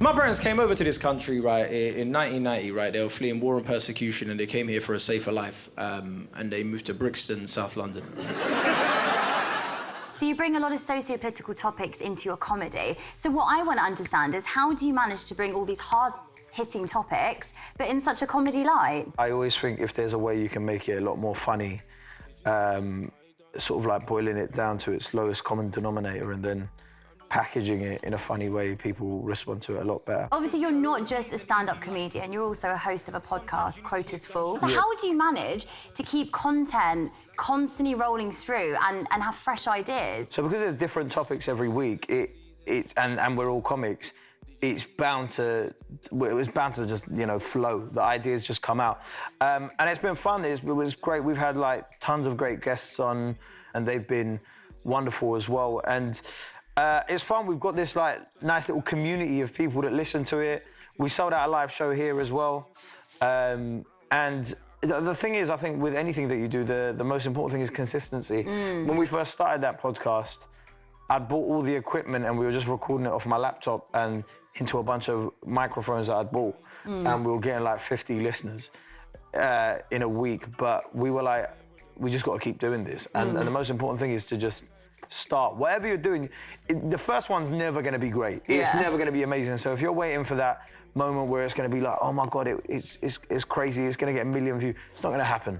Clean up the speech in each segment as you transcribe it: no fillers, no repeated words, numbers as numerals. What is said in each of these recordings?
My parents came over to this country, right, in 1990, right? They were fleeing war and persecution, and they came here for a safer life, and they moved to Brixton, South London. So you bring a lot of socio-political topics into your comedy. So what I want to understand is how do you manage to bring all these hard-hitting topics, but in such a comedy light? I always think if there's a way you can make it a lot more funny, sort of like boiling it down to its lowest common denominator and then packaging it in a funny way, people respond to it a lot better. Obviously, you're not just a stand-up comedian, you're also a host of a podcast, Quota's Full. So how do you manage to keep content constantly rolling through and have fresh ideas? So because there's different topics every week, and we're all comics, it was bound to just, you know, flow. The ideas just come out. And it's been fun, it was great. We've had like tons of great guests on and they've been wonderful as well. And it's fun. We've got this like nice little community of people that listen to it. We sold out a live show here as well. And the thing is, I think with anything that you do, the most important thing is consistency. When we first started that podcast, I'd bought all the equipment and we were just recording it off my laptop and into a bunch of microphones that I'd bought. And we were getting like 50 listeners in a week. But we were like, we just got to keep doing this. And the most important thing is to just start. Whatever you're doing, the first one's never going to be great. It's never going to be amazing. So if you're waiting for that moment where it's going to be like, oh my God, it's crazy, it's going to get 1 million views, it's not going to happen.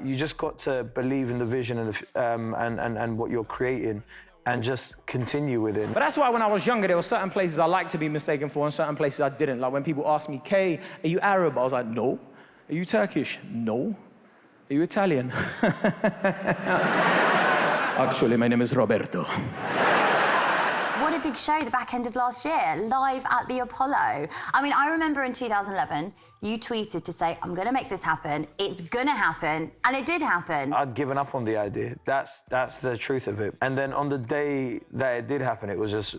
You just got to believe in the vision and what you're creating and just continue with it. But that's why when I was younger, there were certain places I liked to be mistaken for and certain places I didn't. Like when people asked me, Kae, are you Arab? I was like, no. Are you Turkish? No. Are you Italian? Actually, my name is Roberto. What a big show, the back end of last year, live at the Apollo. I mean, I remember in 2011, you tweeted to say, I'm gonna make this happen, it's gonna happen, and it did happen. I'd given up on the idea. That's the truth of it. And then on the day that it did happen, it was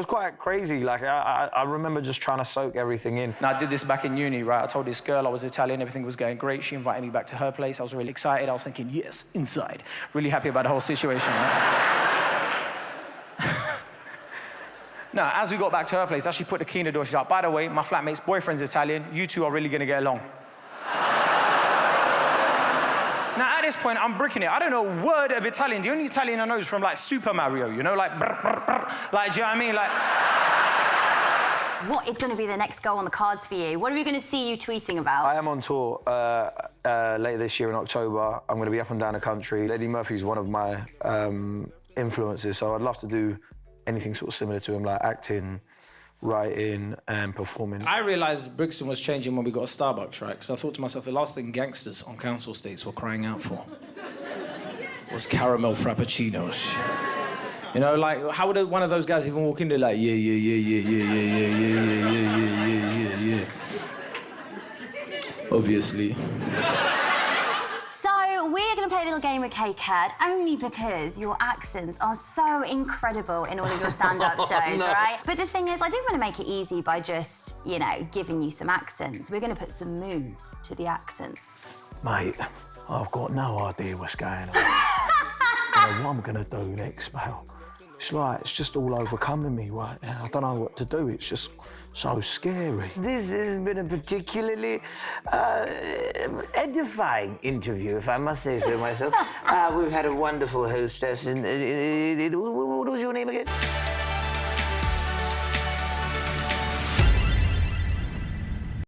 quite crazy. Like, I remember just trying to soak everything in. Now, I did this back in uni, right? I told this girl I was Italian, everything was going great. She invited me back to her place. I was really excited. I was thinking, yes, inside. Really happy about the whole situation, right? Now, as we got back to her place, as she put the key in the door, she's like, by the way, my flatmate's boyfriend's Italian. You two are really gonna get along. Now, at this point, I'm bricking it. I don't know a word of Italian. The only Italian I know is from, like, Super Mario, you know? Like, brr, brr, brr. Like, do you know what I mean? Like... What is going to be the next goal on the cards for you? What are we going to see you tweeting about? I am on tour later this year in October. I'm going to be up and down the country. Eddie Murphy's one of my influences, so I'd love to do anything sort of similar to him, like acting, writing and performing. I realised Brixton was changing when we got a Starbucks, right? Because I thought to myself, the last thing gangsters on council estates were crying out for was caramel frappuccinos. You know, like, how would one of those guys even walk in there like, yeah, yeah, yeah, yeah, yeah, yeah, yeah, yeah, yeah, yeah, yeah, yeah. Obviously. So we're going to play a little game with Kae Kurd, only because your accents are so incredible in all of your stand-up shows, right? But the thing is, I didn't want to make it easy by just, you know, giving you some accents. We're going to put some moods to the accent. Mate, I've got no idea what's going on. I don't know what I'm going to do next, pal. It's like, it's just all overcoming me right now. I don't know what to do. It's just so scary. This has been a particularly edifying interview, if I must say so myself. We've had a wonderful hostess. What was your name again?